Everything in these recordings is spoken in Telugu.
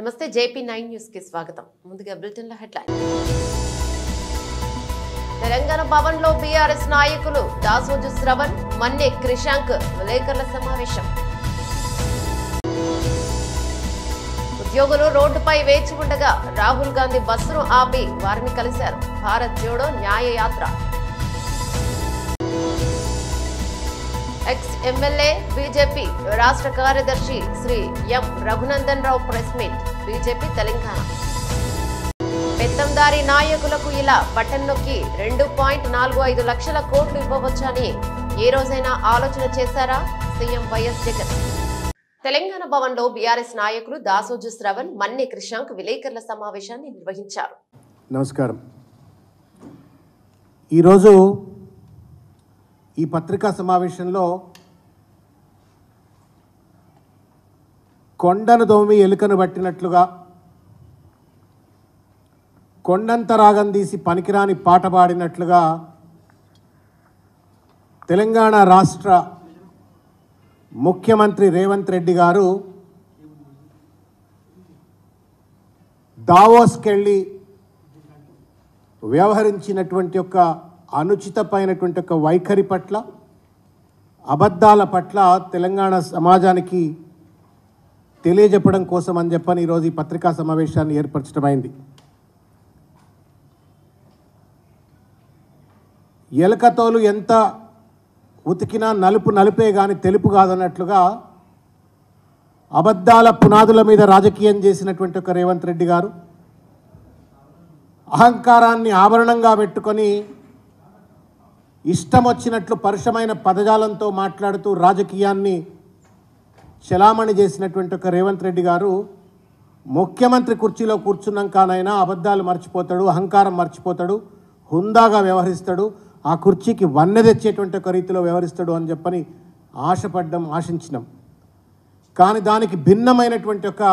నమస్తే JP9 న్యూస్ కి స్వాగతం. ముందుగా బులెటిన్ లో హెడ్లైన్. తెలంగాణ భవన్ లో బీఆర్ఎస్ నాయకులు దాసోజు శ్రవణ్, మన్నె క్రిషాంక్ విలేకరుల సమావేశం. ఉద్యోగులు రోడ్డుపై వేచి ఉండగా రాహుల్ గాంధీ బస్సును ఆపి వారిని కలిశారు. భారత్ జోడో న్యాయ యాత్ర. ఎక్స్ ఎమ్మెల్యే బీజేపీ రాష్ట్ర కార్యదర్శి Shri M Raghunandan Rao press meet. BJP Telangana. పెత్తందారీ నాయకులకు ఇలా బటన్ నొక్కి 2.45 లక్షల కోట్లు ఇవ్వవచ్చని ఏ రోజైనా ఆలోచన చేశారా? CM YS Jagan. తెలంగాణ భవన్ లో బీఆర్ఎస్ నాయకులు దాసోజు శ్రవణ్, మన్నె క్రిషాంక్ విలేకరుల సమావేశాన్ని నిర్వహించారు. నమస్కారం. ఈరోజు ఈ పత్రికా సమావేశంలో కొండను దోమి ఎలుకను పట్టినట్లుగా, కొండంత రాగం తీసి పనికిరాని పాట పాడినట్లుగా తెలంగాణ రాష్ట్ర ముఖ్యమంత్రి రేవంత్ రెడ్డి గారు దావోస్కెళ్ళి వ్యవహరించినటువంటి యొక్క అనుచితమైనటువంటి ఒక వైఖరి పట్ల, అబద్ధాల పట్ల తెలంగాణ సమాజానికి తెలియజెప్పడం కోసం అని చెప్పని ఈరోజు ఈ పత్రికా సమావేశాన్ని ఏర్పరచడమైంది. ఎలకతోలు ఎంత ఉతికినా నలుపు నలుపే కానీ తెలుపు కాదన్నట్లుగా అబద్ధాల పునాదుల మీద రాజకీయం చేసినటువంటి ఒక రేవంత్ రెడ్డి గారు అహంకారాన్ని ఆభరణంగా పెట్టుకొని ఇష్టం వచ్చినట్లు పరుషమైన పదజాలంతో మాట్లాడుతూ రాజకీయాన్ని చలామణి చేసినటువంటి ఒక రేవంత్ రెడ్డి గారు ముఖ్యమంత్రి కుర్చీలో కూర్చున్నాకనైనా అబద్ధాలు మర్చిపోతాడు, అహంకారం మర్చిపోతాడు, హుందాగా వ్యవహరిస్తాడు, ఆ కుర్చీకి వన్నె తెచ్చేటువంటి ఒక రీతిలో వ్యవహరిస్తాడు అని చెప్పని ఆశించినాం. కానీ దానికి భిన్నమైనటువంటి ఒక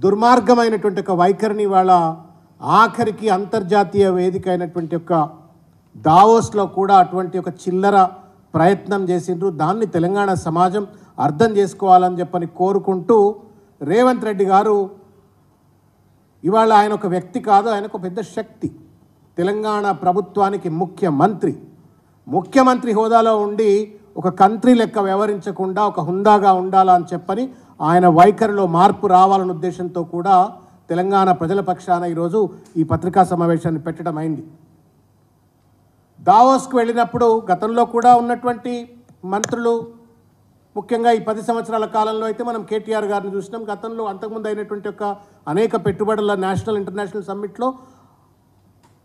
దుర్మార్గమైనటువంటి ఒక వైఖరిని వాళ్ళ ఆఖరికి అంతర్జాతీయ వేదిక అయినటువంటి ఒక దావోస్లో కూడా అటువంటి ఒక చిల్లర ప్రయత్నం చేసిండ్రు. దాన్ని తెలంగాణ సమాజం అర్థం చేసుకోవాలని చెప్పని కోరుకుంటూ రేవంత్ రెడ్డి గారు ఇవాళ ఆయన ఒక వ్యక్తి కాదు, ఆయన ఒక పెద్ద శక్తి. తెలంగాణ ప్రభుత్వానికి ముఖ్యమంత్రి హోదాలో ఉండి ఒక కంట్రీ లెక్క వ్యవహరించకుండా ఒక హుందాగా ఉండాలా అని చెప్పని ఆయన వైఖరిలో మార్పు రావాలనే ఉద్దేశంతో కూడా తెలంగాణ ప్రజల పక్షాన ఈరోజు ఈ పత్రికా సమావేశాన్ని పెట్టడం అయింది. దావోస్కు వెళ్ళినప్పుడు గతంలో కూడా ఉన్నటువంటి మంత్రులు, ముఖ్యంగా ఈ 10 సంవత్సరాల కాలంలో అయితే మనం కేటీఆర్ గారిని చూసినాం. గతంలో అంతకుముందు అయినటువంటి ఒక అనేక పెట్టుబడుల నేషనల్ ఇంటర్నేషనల్ సమ్మిట్లో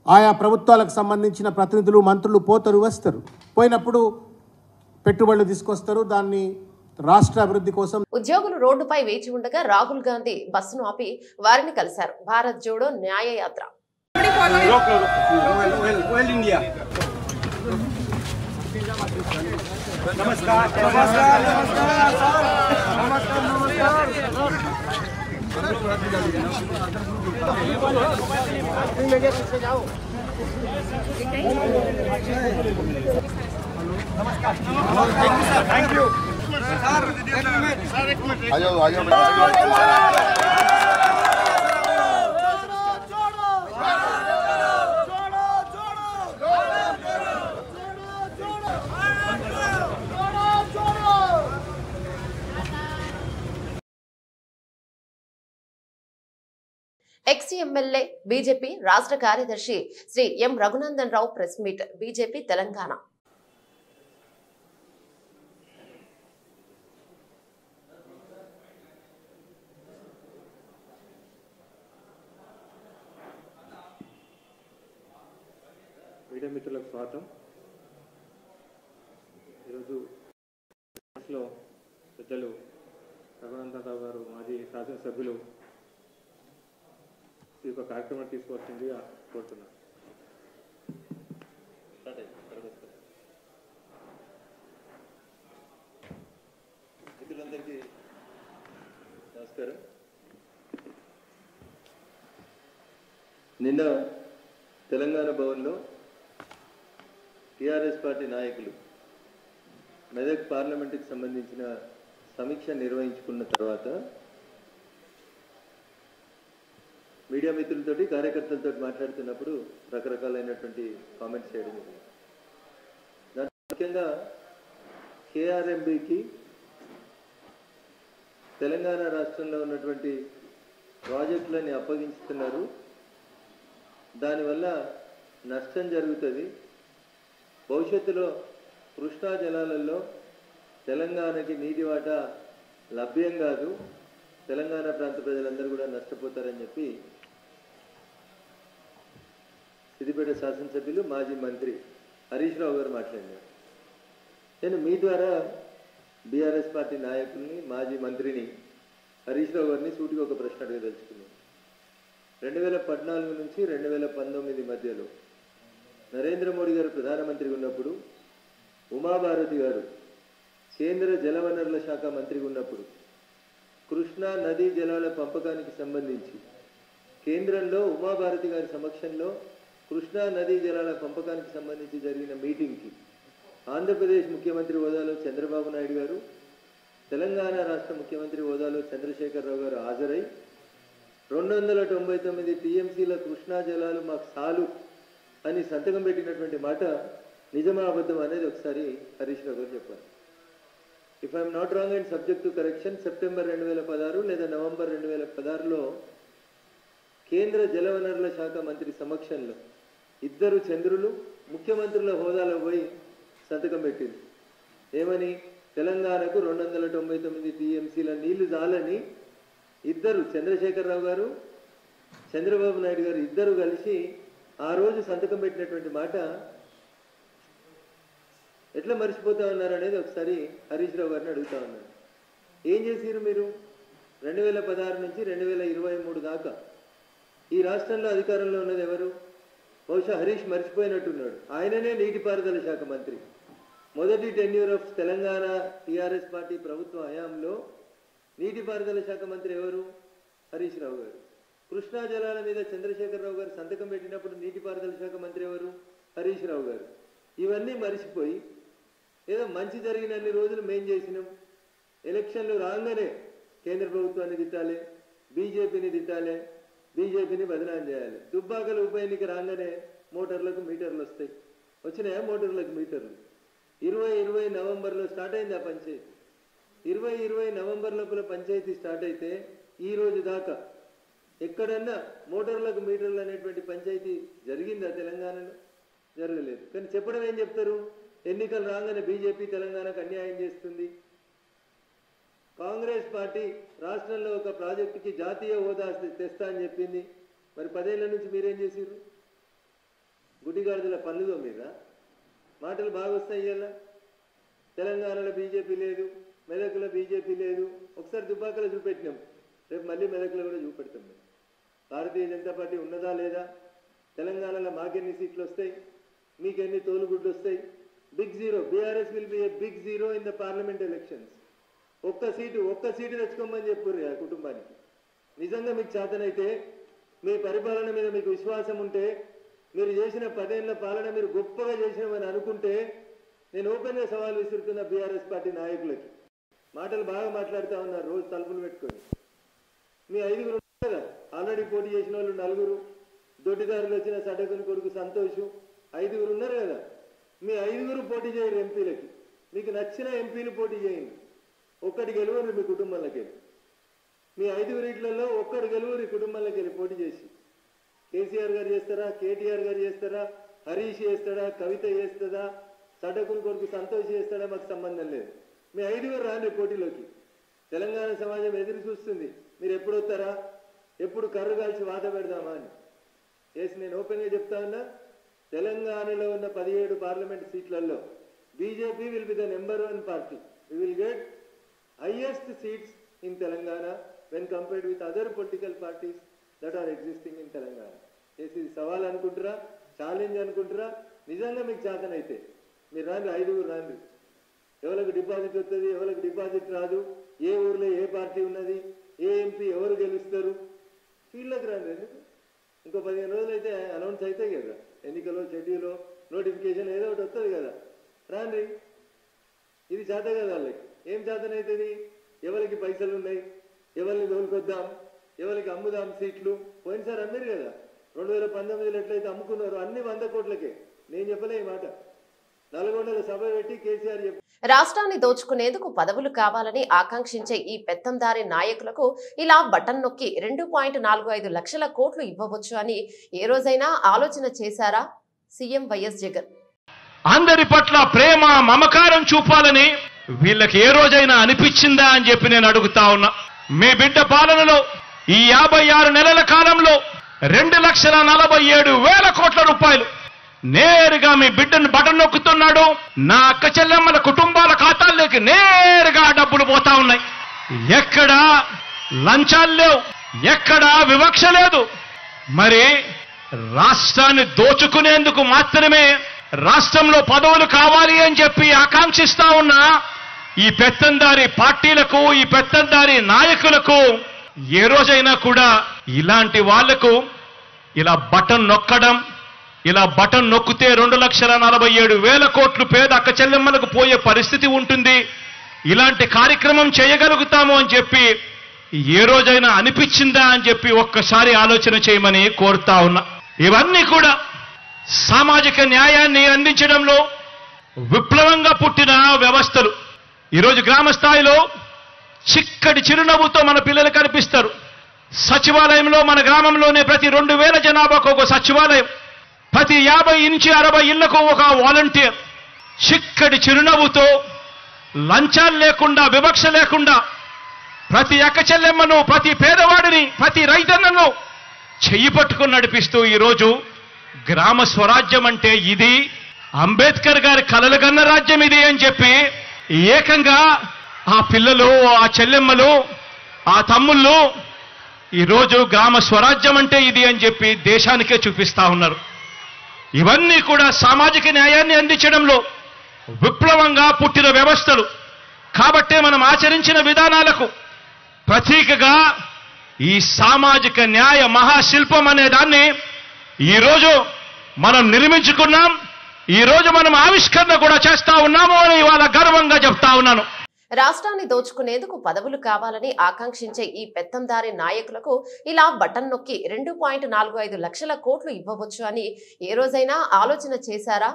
ఆయా ప్రభుత్వాలకు సంబంధించిన ప్రతినిధులు, మంత్రులు పోతారు, వస్తారు. పోయినప్పుడు పెట్టుబడులు తీసుకొస్తారు, దాన్ని రాష్ట్ర అభివృద్ధి కోసం. ఉద్యోగులు రోడ్డుపై వేచి ఉండగా రాహుల్ గాంధీ బస్సును ఆపి వారిని కలిశారు. భారత్ జోడో న్యాయ యాత్ర. ఎక్స్ ఎమ్మెల్యే బీజేపీ రాష్ట్ర కార్యదర్శి Shri M Raghunandan Rao press meet. BJP Telangana. Media మిత్రులకు స్వాగతం. ఈరోజు పెద్దలు రఘునందన్ రావు గారు, మాజీ శాసనసభ్యులు, ఈ యొక్క కార్యక్రమాన్ని తీసుకొచ్చింది కోరుతున్నాను. మిత్రులందరికీ నమస్కారం. నిన్న తెలంగాణ భవన్లో టీఆర్ఎస్ పార్టీ నాయకులు మెదక్ పార్లమెంటుకు సంబంధించిన సమీక్ష నిర్వహించుకున్న తర్వాత మీడియా మిత్రులతోటి కార్యకర్తలతో మాట్లాడుతున్నప్పుడు రకరకాలైనటువంటి కామెంట్స్ చేయడం జరిగింది. దాంట్లో ముఖ్యంగా కేఆర్ఎంబికి తెలంగాణ రాష్ట్రంలో ఉన్నటువంటి ప్రాజెక్టులని అప్పగించుతున్నారు, దానివల్ల నష్టం జరుగుతుంది, భవిష్యత్తులో కృష్ణా జలాలలో తెలంగాణకి నీటి వాటా లభ్యం కాదు, తెలంగాణ ప్రాంత ప్రజలందరూ కూడా నష్టపోతారని చెప్పి సిద్దిపేట శాసనసభ్యులు మాజీ మంత్రి హరీష్ రావు గారు మాట్లాడినారు. నేను మీ ద్వారా బీఆర్ఎస్ పార్టీ నాయకుల్ని మాజీ మంత్రిని హరీష్ రావు గారిని సూటిగా ఒక ప్రశ్న అడగదలుచుకున్నాను. 2014 నుంచి 2019 మధ్యలో నరేంద్ర మోడీ గారు ప్రధానమంత్రిగా ఉన్నప్పుడు, ఉమాభారతి గారు కేంద్ర జలవనరుల శాఖ మంత్రిగా ఉన్నప్పుడు కృష్ణా నదీ జలాల పంపకానికి సంబంధించి కేంద్రంలో ఉమాభారతి గారి సమక్షంలో కృష్ణా నదీ జలాల పంపకానికి సంబంధించి జరిగిన మీటింగ్కి ఆంధ్రప్రదేశ్ ముఖ్యమంత్రి హోదాలో చంద్రబాబు నాయుడు గారు, తెలంగాణ రాష్ట్ర ముఖ్యమంత్రి హోదాలో చంద్రశేఖరరావు గారు హాజరై 299 టీఎంసీల కృష్ణా జలాలు మాకు చాలు అని సంతకం పెట్టినటువంటి మాట నిజమా అబద్ధం అనేది ఒకసారి హరీష్ రావు గారు చెప్పారు. If I'm not wrong and subject to correction, September 2016 లేదా నవంబర్ 2016లో కేంద్ర జలవనరుల శాఖ మంత్రి సమక్షంలో ఇద్దరు చంద్రులు ముఖ్యమంత్రుల హోదాలో పోయి సంతకం పెట్టింది. ఏమని? తెలంగాణకు 299 టీఎంసీల నీళ్లు చాలని ఇద్దరు, చంద్రశేఖరరావు గారు, చంద్రబాబు నాయుడు గారు ఇద్దరు కలిసి ఆ రోజు సంతకం పెట్టినటువంటి మాట ఎట్లా మర్చిపోతా ఉన్నారు అనేది ఒకసారి హరీష్ రావు గారిని అడుగుతా ఉన్నారు. ఏం చేసిరు మీరు? 2016 నుంచి 2023 దాకా ఈ రాష్ట్రంలో అధికారంలో ఉన్నది ఎవరు? బహుశా హరీష్ మర్చిపోయినట్టున్నాడు. ఆయననే నీటిపారుదల శాఖ మంత్రి. మొదటి tenure of Telangana TRS party ప్రభుత్వ హయాంలో నీటిపారుదల శాఖ మంత్రి ఎవరు? హరీష్ రావు గారు. కృష్ణా జలాల మీద చంద్రశేఖరరావు గారు సంతకం పెట్టినప్పుడు నీటిపారుదల శాఖ మంత్రి ఎవరు? హరీష్ రావు గారు. ఇవన్నీ మరిచిపోయి ఏదో మంచి జరిగిన అన్ని రోజులు మేం చేసినాం, ఎలక్షన్లు రాగానే కేంద్ర ప్రభుత్వాన్ని తిట్టాలి, బీజేపీని తిట్టాలి, బీజేపీని బదనాం చేయాలి. దుబ్బాకల ఉప ఎన్నిక రాగానే మోటార్లకు మీటర్లు వస్తాయి. వచ్చినాయా మోటార్లకు మీటర్లు? 2020 నవంబర్లో స్టార్ట్ అయింది ఆ పంచాయతీ. 2020 నవంబర్ లోపల పంచాయతీ స్టార్ట్ అయితే ఈ రోజు దాకా ఎక్కడన్నా మోటార్లకు మీటర్లు అనేటువంటి పంచాయతీ జరిగిందా తెలంగాణలో? జరగలేదు. కానీ చెప్పడం ఏం చెప్తారు? ఎన్నికలు రాగానే బీజేపీ తెలంగాణకు అన్యాయం చేస్తుంది, కాంగ్రెస్ పార్టీ రాష్ట్రంలో ఒక ప్రాజెక్టుకి జాతీయ హోదా తెస్తా అని చెప్పింది. మరి 10 ఏళ్ల నుంచి మీరేం చేసిర్రు? గుడిగాడిదల పనులుదో మీద మాటలు బాగా వస్తాయి. ఇలా తెలంగాణలో బీజేపీ లేదు, మెదక్లో బీజేపీ లేదు. ఒకసారి దుబ్బాకలో చూపెట్టినాం, రేపు మళ్ళీ మెదక్లో కూడా చూపెడతాం. మేము భారతీయ జనతా పార్టీ ఉన్నదా లేదా? తెలంగాణలో మాకెన్ని సీట్లు వస్తాయి, మీకెన్ని తోలుగుడ్లు వస్తాయి? Big zero. BRS will be a big zero in the parliament elections. ఒక్క సీటు తెచ్చుకోమని చెప్పుర్రు ఆ కుటుంబానికి. నిజంగా మీకు చేతనైతే, మీ పరిపాలన మీద మీకు విశ్వాసం ఉంటే, మీరు చేసిన 10 ఏళ్ల పాలన మీరు గొప్పగా చేసినామని అనుకుంటే, నేను ఓపెన్గా సవాల్ విసురుతున్న బీఆర్ఎస్ పార్టీ నాయకులకి. మాటలు బాగా మాట్లాడుతూ ఉన్నారు రోజు తలుపులు పెట్టుకొని. మీ 5గురు ఉన్నారు కదా, ఆల్రెడీ పోటీ చేసిన వాళ్ళు 4, దొడ్డిదారులు వచ్చిన సడకుని కొడుకు సంతోష్, 5గురు ఉన్నారు కదా. మీ 5గురు పోటీ చేయరు ఎంపీలకి. మీకు నచ్చిన ఎంపీలు పోటీ చేయండి. ఒక్కటి గెలువరు మీ కుటుంబంలోకి వెళ్ళి. మీ 5గురిట్లలో ఒక్కడు గెలువరు ఈ కుటుంబంలోకి వెళ్ళి పోటీ చేసి. కేసీఆర్ గారు చేస్తారా, కేటీఆర్ గారు చేస్తారా, హరీష్ చేస్తాడా, కవిత చేస్తుందా, సడకుని కొడుకు సంతోష్ చేస్తాడా, మాకు సంబంధం లేదు. మీ 5గురు రాండి పోటీలోకి. తెలంగాణ సమాజం ఎదురు చూస్తుంది. మీరు ఎప్పుడు వస్తారా, ఎప్పుడు కర్రు కాల్చి వాత పెడదామా అని. నేను ఓపెన్గా చెప్తా ఉన్నా, తెలంగాణలో ఉన్న 17 పార్లమెంట్ సీట్లలో BJP will be the number 1 party. We will get highest seats in Telangana when compared with other political parties that are existing in Telangana. ఇది సవాల్ అనుకుంటారా, ఛాలెంజ్ అనుకుంటారా? నిజంగా మీకు చేతనైతే మీరు రాండి, 5గురు రాండి. ఎవరికి డిపాజిట్ వస్తుంది, ఎవరికి డిపాజిట్ రాదు, ఏ ఊర్లో ఏ పార్టీ ఉన్నది, ఏ ఎంపీ ఎవరు గెలుస్తారు, ఫీల్డ్లోకి రాండి. ఎందుకు? ఇంకో 15 రోజులు అయితే అనౌన్స్ అవుతాయి కదా, ఎన్నికలో షెడ్యూలో నోటిఫికేషన్ ఏదో ఒకటి వస్తుంది కదా, రాండి. ఇది చేత కదా వాళ్ళకి. ఏం చేతనవుతుంది? ఎవరికి పైసలు ఉన్నాయి, ఎవరిని తోలుకొద్దాం, ఎవరికి అమ్ముదాం సీట్లు పోయినసారి అమ్మారు కదా 2019లో ఎట్లయితే అమ్ముకున్నారో అన్ని 100 కోట్లకే. నేను చెప్పలే ఈ మాట. నల్గొండలో సభ పెట్టి కేసీఆర్ చెప్పారు. రాష్ట్రాన్ని దోచుకునేందుకు పదవులు కావాలని ఆకాంక్షించే ఈ పెత్తందారి నాయకులకు ఇలా బటన్ నొక్కి 2.45 లక్షల కోట్లు ఇవ్వవచ్చు అని ఏ రోజైనా ఆలోచన చేశారా సీఎం వైఎస్ జగన్? అందరి పట్ల ప్రేమ మమకారం చూపాలని వీళ్ళకి ఏ రోజైనా అనిపించిందా అని చెప్పి నేను అడుగుతా ఉన్నా. మీ బిడ్డ పాలనలో ఈ 56 నెలల కాలంలో 2,47,000 కోట్ల రూపాయలు నేరుగా మీ బిడ్డను బటన్ నొక్కుతున్నాడు. నా అక్క చెల్లెమ్మల కుటుంబాల ఖాతాల్లోకి నేరుగా డబ్బులు పోతా ఉన్నాయి. ఎక్కడా లంచాలు లేవు, ఎక్కడా వివక్ష లేదు. మరి రాష్ట్రాన్ని దోచుకునేందుకు మాత్రమే రాష్ట్రంలో పదవులు కావాలి అని చెప్పి ఆకాంక్షిస్తా ఉన్న ఈ పెత్తందారి పార్టీలకు, ఈ పెత్తందారి నాయకులకు ఏ రోజైనా కూడా ఇలాంటి వాళ్లకు ఇలా బటన్ నొక్కడం, ఇలా బటన్ నొక్కితే 2,47,000 కోట్లు పేద అక్క చెల్లెమ్మలకు పోయే పరిస్థితి ఉంటుంది, ఇలాంటి కార్యక్రమం చేయగలుగుతాము అని చెప్పి ఏ రోజైనా అనిపించిందా అని చెప్పి ఒక్కసారి ఆలోచన చేయమని కోరుతా ఉన్నా. ఇవన్నీ కూడా సామాజిక న్యాయాన్ని అందించడంలో విప్లవంగా పుట్టిన వ్యవస్థలు. ఈరోజు గ్రామ స్థాయిలో చిక్కటి చిరునవ్వుతో మన పిల్లలు కనిపిస్తారు. సచివాలయంలో మన గ్రామంలోనే ప్రతి 2,000 జనాభాకు ఒక సచివాలయం, ప్రతి 50 నుంచి 60 ఇళ్లకు ఒక వాలంటీర్. చిక్కటి చిరునవ్వుతో లంచాలు లేకుండా, వివక్ష లేకుండా ప్రతి అక్క చెల్లెమ్మను, ప్రతి పేదవాడిని, ప్రతి రైతన్నను చెయ్యి పట్టుకుని నడిపిస్తూ ఈరోజు గ్రామ స్వరాజ్యం అంటే ఇది, అంబేద్కర్ గారి కలలు కన్న రాజ్యం ఇది అని చెప్పి ఏకంగా ఆ పిల్లలు, ఆ చెల్లెమ్మలు, ఆ తమ్ముళ్ళు ఈరోజు గ్రామ స్వరాజ్యం అంటే ఇది అని చెప్పి దేశానికే చూపిస్తా ఉన్నారు. ఇవన్నీ కూడా సామాజిక న్యాయాన్ని అందించడంలో విప్లవంగా పుట్టిన వ్యవస్థలు. కాబట్టే మనం ఆచరించిన విధానాలకు ప్రతీకగా ఈ సామాజిక న్యాయ మహాశిల్పం అనే దాన్ని ఈరోజు మనం నిర్మించుకున్నాం. ఈరోజు మనం ఆవిష్కరణ కూడా చేస్తా ఉన్నాము అని ఇవాళ గర్వంగా చెప్తా ఉన్నాను. రాష్ట్రాన్ని దోచుకునేందుకు పదవులు కావాలని ఆకాంక్షించే ఈ పెత్తందారి నాయకులకు ఇలా బటన్ నొక్కి 2.45 లక్షల కోట్లు ఇవ్వవచ్చు అని ఏ రోజైనా ఆలోచన చేశారా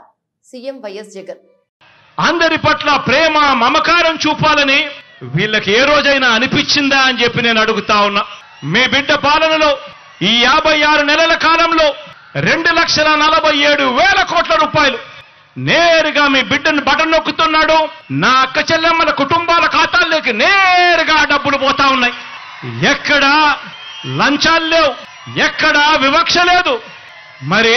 సీఎం వైఎస్ జగన్? అందరి పట్ల ప్రేమ మమకారం చూపాలని వీళ్ళకి ఏ రోజైనా అనిపించిందా అని చెప్పి నేను అడుగుతా ఉన్నా. మీ బిడ్డ పాలనలో ఈ 56 నెలల కాలంలో 2,47,000 కోట్ల రూపాయలు నేరుగా మీ బిడ్డను బటన్ నొక్కుతున్నాడు. నా అక్క చెల్లెమ్మల కుటుంబాల ఖాతాల్లోకి నేరుగా డబ్బులు పోతా ఉన్నాయి. ఎక్కడా లంచాలు లేవు, ఎక్కడా వివక్ష లేదు. మరి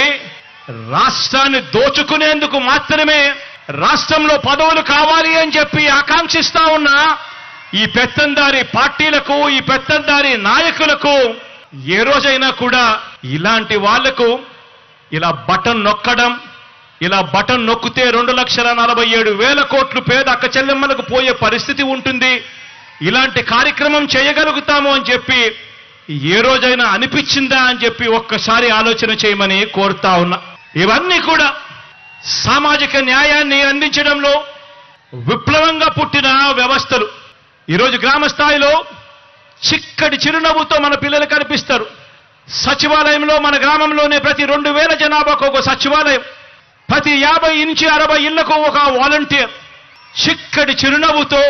రాష్ట్రాన్ని దోచుకునేందుకు మాత్రమే రాష్ట్రంలో పదవులు కావాలి అని చెప్పి ఆకాంక్షిస్తా ఉన్న ఈ పెత్తందారి పార్టీలకు, ఈ పెత్తందారి నాయకులకు ఏ రోజైనా కూడా ఇలాంటి వాళ్లకు ఇలా బటన్ నొక్కడం, ఇలా బటన్ నొక్కితే 2,47,000 కోట్లు పేద అక్క చెల్లెమ్మలకు పోయే పరిస్థితి ఉంటుంది, ఇలాంటి కార్యక్రమం చేయగలుగుతాము అని చెప్పి ఏ రోజైనా అనిపించిందా అని చెప్పి ఒక్కసారి ఆలోచన చేయమని కోరుతా ఉన్నా. ఇవన్నీ కూడా సామాజిక న్యాయాన్ని అందించడంలో విప్లవంగా పుట్టిన వ్యవస్థలు. ఈరోజు గ్రామ స్థాయిలో చిక్కటి చిరునవ్వుతో మన పిల్లలు కనిపిస్తారు. సచివాలయంలో మన గ్రామంలోనే ప్రతి 2,000 జనాభాకు ఒక సచివాలయం, ప్రతి 50 నుంచి 60 ఇళ్లకు ఒక వాలంటీర్. చిక్కటి చిరునవ్వుతో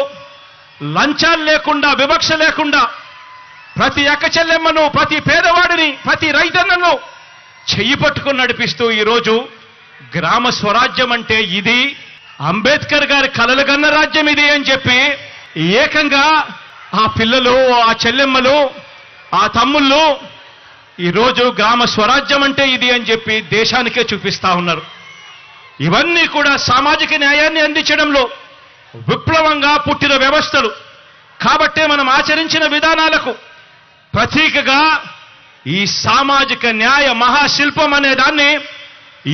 లంచాలు లేకుండా, వివక్ష లేకుండా ప్రతి అక్క చెల్లెమ్మను, ప్రతి పేదవాడిని, ప్రతి రైతన్నను చెయ్యి పట్టుకుని నడిపిస్తూ ఈరోజు గ్రామ స్వరాజ్యం అంటే ఇది, అంబేద్కర్ గారి కలలు కన్న రాజ్యం ఇది అని చెప్పి ఏకంగా ఆ పిల్లలు, ఆ చెల్లెమ్మలు, ఆ తమ్ముళ్ళు ఈరోజు గ్రామ స్వరాజ్యం అంటే ఇది అని చెప్పి దేశానికే చూపిస్తా ఉన్నారు. ఇవన్నీ కూడా సామాజిక న్యాయాన్ని అందించడంలో విప్లవంగా పుట్టిన వ్యవస్థలు. కాబట్టే మనం ఆచరించిన విధానాలకు ప్రతీకగా ఈ సామాజిక న్యాయ మహాశిల్పం అనే దాన్ని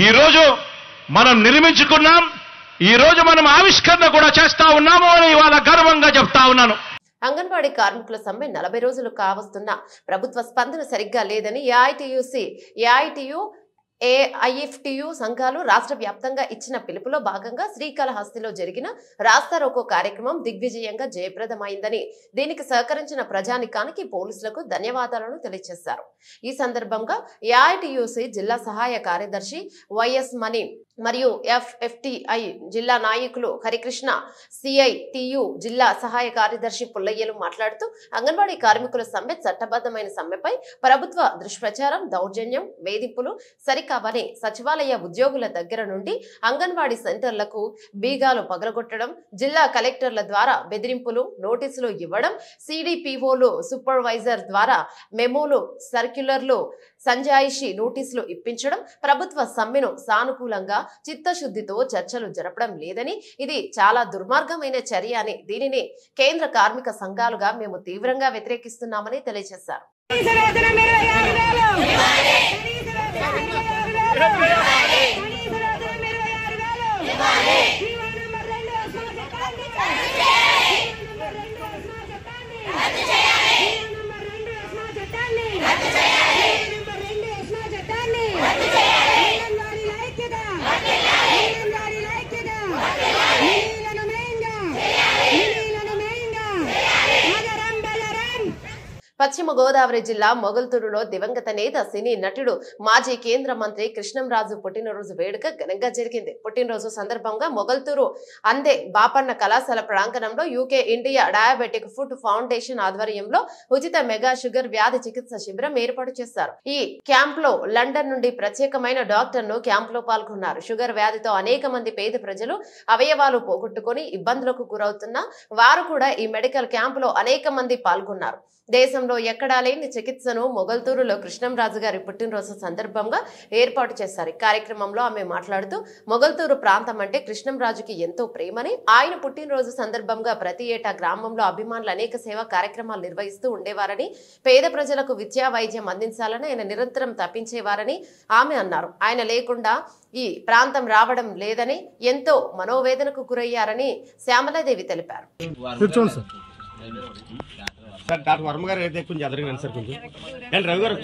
ఈరోజు మనం నిర్మించుకున్నాం. ఈరోజు మనం ఆవిష్కరణ కూడా చేస్తా ఉన్నాము అని ఇవాళ గర్వంగా చెప్తా ఉన్నాను. అంగన్వాడీ కార్మికుల సమ్మె 40 రోజులు కావస్తున్న ప్రభుత్వ స్పందన సరిగ్గా లేదని ఏఐటియు ఏఐఎఫ్టియు సంఘాలు రాష్ట్ర వ్యాప్తంగా ఇచ్చిన పిలుపులో భాగంగా శ్రీకాళహస్తిలో జరిగిన రాస్తారోకో కార్యక్రమం దిగ్విజయంగా జయప్రదమైందని దీనికి సహకరించిన ప్రజానికానికి పోలీసులకు ధన్యవాదాలను తెలియజేశారు. ఈ సందర్భంగా ఏఐటియుసి జిల్లా సహాయ కార్యదర్శి వైఎస్ మణి మరియు ఎఫ్ఎఫ్టిఐ జిల్లా నాయకులు హరికృష్ణ, సిఐటియు జిల్లా సహాయ కార్యదర్శి పుల్లయ్యలు మాట్లాడుతూ అంగన్వాడీ కార్మికుల సమ్మె చట్టబద్ధమైన సమ్మెపై ప్రభుత్వ దుష్ప్రచారం, దౌర్జన్యం, వేధింపులు సరికావని సచివాలయ ఉద్యోగుల దగ్గర నుండి అంగన్వాడీ సెంటర్లకు బీగాలు పగలగొట్టడం, జిల్లా కలెక్టర్ల ద్వారా బెదిరింపులు, నోటీసులు ఇవ్వడం, సిడిపిఓలు సూపర్వైజర్ ద్వారా మెమోలు, సర్క్యులర్లు, సంజాయిషి నోటీసులు ఇప్పించడం, ప్రభుత్వ సమ్మెను సానుకూలంగా చిత్తశుద్ధితో చర్చలు జరపడం లేదని, ఇది చాలా దుర్మార్గమైన చర్య అని, దీనిని కేంద్ర కార్మిక సంఘాలుగా మేము తీవ్రంగా వ్యతిరేకిస్తున్నామని తెలియజేశారు. పశ్చిమ గోదావరి జిల్లా మొగల్తూరులో దివంగత నేత, సినీ నటుడు, మాజీ కేంద్ర మంత్రి కృష్ణంరాజు పుట్టినరోజు వేడుక ఘనంగా జరిగింది. పుట్టినరోజు సందర్భంగా మొగల్తూరు అందే బాపన్న కళాశాల ప్రాంగణంలో UK India diabetic food foundation ఆధ్వర్యంలో ఉచిత మెగా షుగర్ వ్యాధి చికిత్స శిబిరం ఏర్పాటు చేశారు. ఈ క్యాంప్ లో లండన్ నుండి ప్రత్యేకమైన డాక్టర్ను క్యాంప్ లో పాల్గొన్నారు. షుగర్ వ్యాధితో అనేక మంది పేద ప్రజలు అవయవాలు పోగొట్టుకుని ఇబ్బందులకు గురవుతున్న వారు కూడా ఈ మెడికల్ క్యాంప్ లో అనేక మంది పాల్గొన్నారు. దేశంలో ఎక్కడా లేని చికిత్సను మొగల్తూరులో కృష్ణంరాజు గారి పుట్టినరోజు సందర్భంగా ఏర్పాటు చేశారు. ఈ కార్యక్రమంలో ఆమె మాట్లాడుతూ మొగల్తూరు ప్రాంతం అంటే కృష్ణంరాజుకి ఎంతో ప్రేమని, ఆయన పుట్టినరోజు సందర్భంగా ప్రతి ఏటా గ్రామంలో అభిమానులు అనేక సేవా కార్యక్రమాలు నిర్వహిస్తూ ఉండేవారని, పేద ప్రజలకు విద్యా వైద్యం అందించాలని ఆయన నిరంతరం తప్పించేవారని ఆమె అన్నారు. ఆయన లేకుండా ఈ ప్రాంతం రావడం లేదని, ఎంతో మనోవేదనకు గురయ్యారని శ్యామలాదేవి తెలిపారు. సార్ డాక్టర్ వర్మ గారు అయితే కొంచెం ఎదురుగానే సార్ కొంచెం అండ్ రవి గారు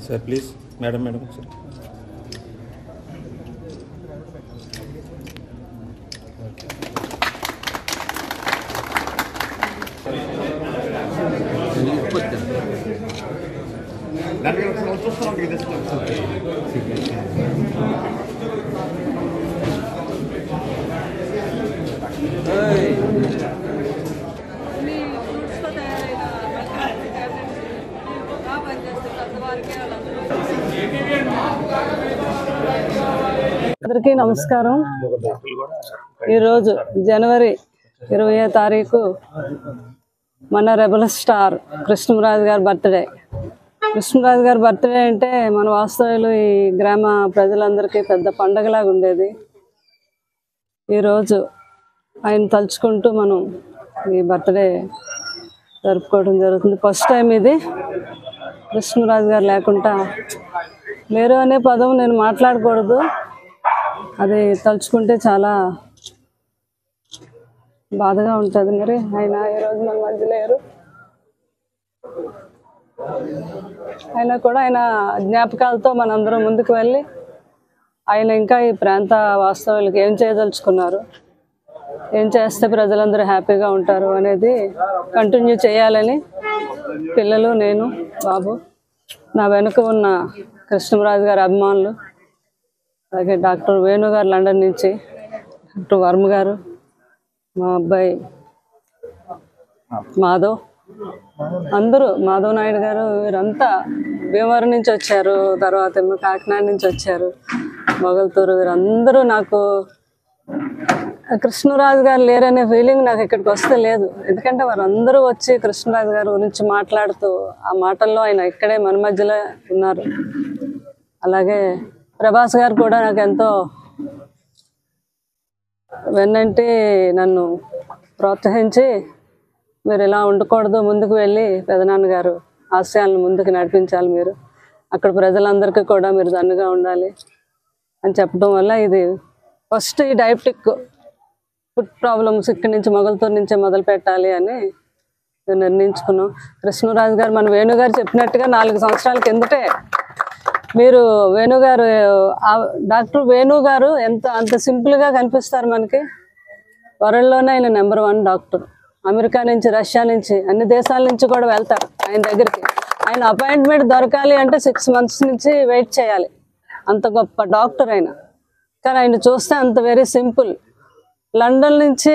sir please madam madam sir చూస్తున్నాం అందరికీ నమస్కారం. ఈరోజు జనవరి 20వ తారీఖు మన రెబల్ స్టార్ కృష్ణంరాజు గారి బర్త్డే. కృష్ణంరాజు గారి బర్త్డే అంటే మన వాస్తవ్యులు ఈ గ్రామ ప్రజలందరికీ పెద్ద పండగలాగా ఉండేది. ఈరోజు ఆయన తలుచుకుంటూ మనం ఈ బర్త్డే జరుపుకోవడం జరుగుతుంది. ఫస్ట్ టైం ఇది. కృష్ణంరాజు గారు లేకుండా లేరు అనే పదం నేను మాట్లాడకూడదు, అది తలుచుకుంటే చాలా బాధగా ఉంటుంది. మరి ఆయన ఈరోజు మన మధ్య లేరు. అయినా కూడా ఆయన జ్ఞాపకాలతో మనందరం ముందుకు వెళ్ళి ఆయన ఇంకా ఈ ప్రాంత వాస్తవులకి ఏం చేయదలుచుకున్నారు, ఏం చేస్తే ప్రజలందరూ హ్యాపీగా ఉంటారు అనేది కంటిన్యూ చేయాలని పిల్లలు, నేను, బాబు, నా వెనుక ఉన్న కృష్ణంరాజు గారి అభిమానులు, అలాగే డాక్టర్ వేణు గారు లండన్ నుంచి, డాక్టర్ వర్మ గారు, మా అబ్బాయి మాధవ్, అందరూ, మాధవ్ నాయుడు గారు, వీరంతా భీమవరం నుంచి వచ్చారు, తర్వాత ఏమో కాకినాడ నుంచి వచ్చారు, మొగల్తూరు, వీరందరూ నాకు కృష్ణరాజు గారు లేరనే ఫీలింగ్ నాకు ఇక్కడికి వస్తే లేదు. ఎందుకంటే వారందరూ వచ్చి కృష్ణరాజు గారి గురించి మాట్లాడుతూ ఆ మాటల్లో ఆయన ఇక్కడే మన మధ్యలో ఉన్నారు. అలాగే ప్రభాస్ గారు కూడా నాకు ఎంతో వెన్నంటి నన్ను ప్రోత్సహించి మీరు ఇలా ఉండకూడదు, ముందుకు వెళ్ళి పెదనాన్నగారు ఆశయాలను ముందుకు నడిపించాలి, మీరు అక్కడ ప్రజలందరికీ కూడా మీరు దన్నుగా ఉండాలి అని చెప్పడం వల్ల ఇది ఫస్ట్ ఈ డయాబెటిక్ ఫుడ్ ప్రాబ్లమ్స్ ఇక్కడి నుంచి మొగల్తూరు నుంచే మొదలు పెట్టాలి అని నిర్ణయించుకున్నాం. కృష్ణరాజు గారు మన వేణుగారు చెప్పినట్టుగా 4 సంవత్సరాల కిందటే మీరు వేణుగారు డాక్టర్ వేణుగారు అంత సింపుల్గా కనిపిస్తారు మనకి. వరల్డ్లోనే ఆయన నెంబర్ 1 డాక్టర్. అమెరికా నుంచి, రష్యా నుంచి, అన్ని దేశాల నుంచి కూడా వెళ్తారు ఆయన దగ్గరికి. ఆయన అపాయింట్మెంట్ దొరకాలి అంటే 6 months నుంచి వెయిట్ చేయాలి. అంత గొప్ప డాక్టర్ ఆయన. కానీ ఆయన చూస్తే అంత వెరీ సింపుల్. లండన్ నుంచి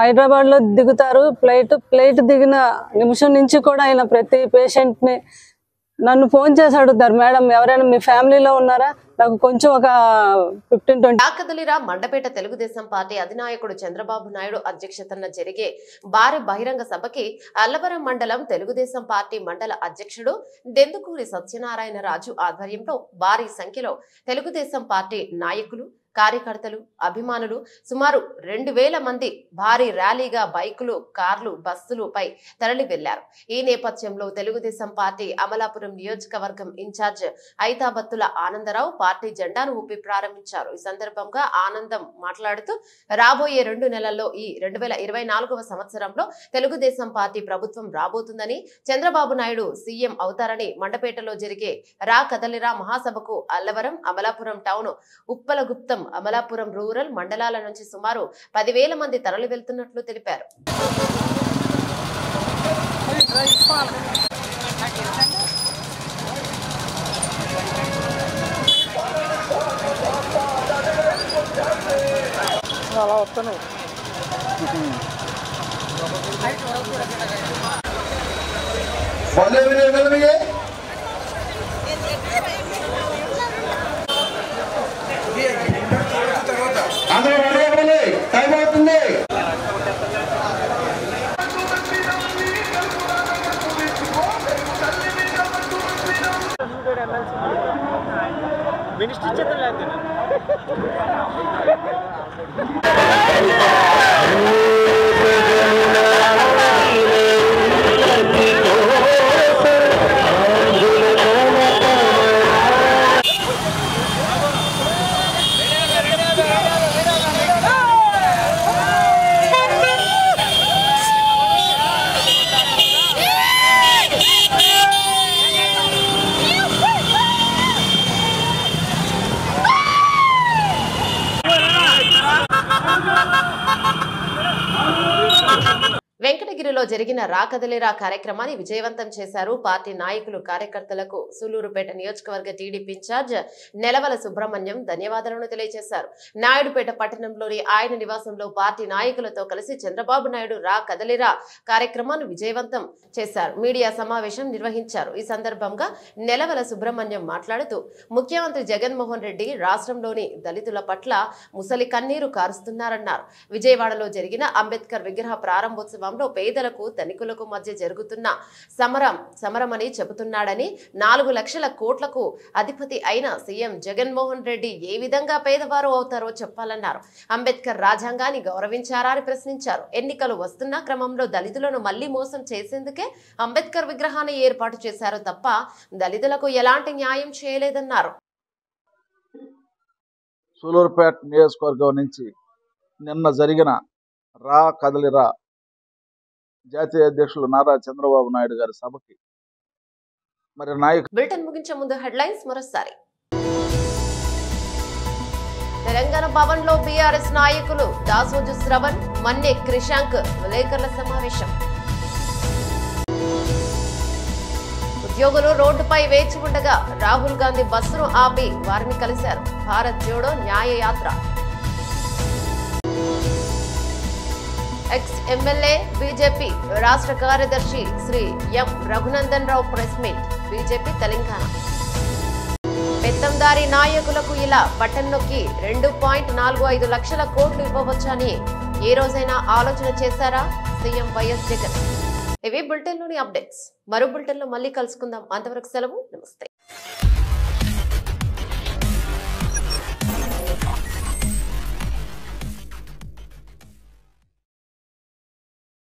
హైదరాబాద్లో దిగుతారు. ఫ్లైట్ దిగిన నిమిషం నుంచి కూడా ఆయన ప్రతి పేషెంట్ని నన్ను ఫోన్ చేసి అడుగుతారు, మేడం ఎవరైనా మీ ఫ్యామిలీలో ఉన్నారా, నాకు కొంచెం ఒక 15-20. రాకదలిరా మండపేట తెలుగుదేశం పార్టీ అధినాయకుడు చంద్రబాబు నాయుడు అధ్యక్షతన జరిగే భారీ బహిరంగ సభకి అల్లవరం మండలం తెలుగుదేశం పార్టీ మండల అధ్యక్షుడు దెందుకూరి సత్యనారాయణ రాజు ఆధ్వర్యంలో భారీ సంఖ్యలో తెలుగుదేశం పార్టీ నాయకులు, కార్యకర్తలు, అభిమానులు సుమారు 2000 మంది భారీ ర్యాలీగా బైకులు, కార్లు, బస్సులపై తరలి వెళ్లారు. ఈ నేపథ్యంలో తెలుగుదేశం పార్టీ అమలాపురం నియోజకవర్గం ఇన్ఛార్జ్ ఐతాబత్తుల ఆనందరావు పార్టీ జెండాను ఊపి ప్రారంభించారు. ఈ సందర్భంగా ఆనందం మాట్లాడుతూ రాబోయే 2 నెలల్లో ఈ 2024వ సంవత్సరంలో తెలుగుదేశం పార్టీ ప్రభుత్వం రాబోతుందని, చంద్రబాబు నాయుడు సీఎం అవుతారని, మండపేటలో జరిగే రా కదలిరా మహాసభకు అల్లవరం, అమలాపురం టౌన్, ఉప్పలగుప్తం, అమలాపురం రూరల్ మండలాల నుంచి సుమారు 10,000 మంది తరలి వెళ్తున్నట్లు తెలిపారు. టైం అవుతుంది. మినిస్టర్ చేత వెంకటగిరిలో జరిగిన రాకదలిరా కార్యక్రమాన్ని విజయవంతం చేశారు. పార్టీ నాయకులు, కార్యకర్తలకు సూలూరుపేట నియోజకవర్గ టీడీపీ ఇన్ఛార్జ్ నెలవల సుబ్రహ్మణ్యం ధన్యవాదాలను తెలియజేశారు. నాయుడుపేట పట్టణంలోని ఆయన నివాసంలో పార్టీ నాయకులతో కలిసి చంద్రబాబు నాయుడు రా కదలిరా కార్యక్రమాన్ని విజయవంతం చేశారు. మీడియా సమావేశం నిర్వహించారు. ఈ సందర్భంగా నెలవల సుబ్రహ్మణ్యం మాట్లాడుతూ ముఖ్యమంత్రి జగన్మోహన్ రెడ్డి రాష్ట్రంలోని దళితుల పట్ల ముసలి కన్నీరు కారుస్తున్నారన్నారు. విజయవాడలో జరిగిన అంబేద్కర్ విగ్రహ ప్రారంభోత్సవం పేదలకు, ధనికులకు మధ్య జరుగుతున్న సమరమని చెబుతున్నాడని, 4 లక్షల కోట్లకు అధిపతి అయిన సీఎం జగన్మోహన్ రెడ్డి ఏ విధంగా పేదవారు అవుతారో చెప్పాలన్నారు. అంబేద్కర్ రాజ్యాంగాన్ని గౌరవించారా అని ప్రశ్నించారు. ఎన్నికలు వస్తున్న క్రమంలో దళితులను మళ్లీ మోసం చేసేందుకే అంబేద్కర్ విగ్రహాన్ని ఏర్పాటు చేశారు తప్ప దళితులకు ఎలాంటి న్యాయం చేయలేదన్నారు. సూలూరుపేట నియోజకవర్గం నుంచి నిన్న జరిగిన రా కదలిరా జాతీయ అధ్యక్షులు నారా చంద్రబాబు నాయుడు గారి సభకి మరి నాయకులు. బులెటిన్ ముగించే ముందు హెడ్లైన్స్ మరోసారి. తెలంగాణ భవన్ లో బీఆర్ఎస్ నాయకులు దాసోజు శ్రవణ్, మన్నె క్రిషాంక్ విలేకరుల సమావేశం. ఉద్యోగులు రోడ్డుపై వేచి ఉండగా రాహుల్ గాంధీ బస్సును ఆపి వారిని కలిశారు. భారత్ జోడో న్యాయ యాత్ర. ఎక్స్ ఎమ్మెల్యే బీజేపీ రాష్ట్ర కార్యదర్శి Shri M Raghunandan Rao press meet. BJP Telangana. పెత్తందారీ నాయకులకు ఇలా బటన్ నొక్కి 2.45 లక్షల కోట్లు ఇవ్వవచ్చని ఏ రోజైనా ఆలోచన చేశారా సీఎం వైఎస్ జగన్. ఇవి బులెటిన్లోని అప్డేట్స్. మరో బులెటిన్లో మళ్ళీ కలుసుకుందాం. అంతవరకు సెలవు. నమస్తే.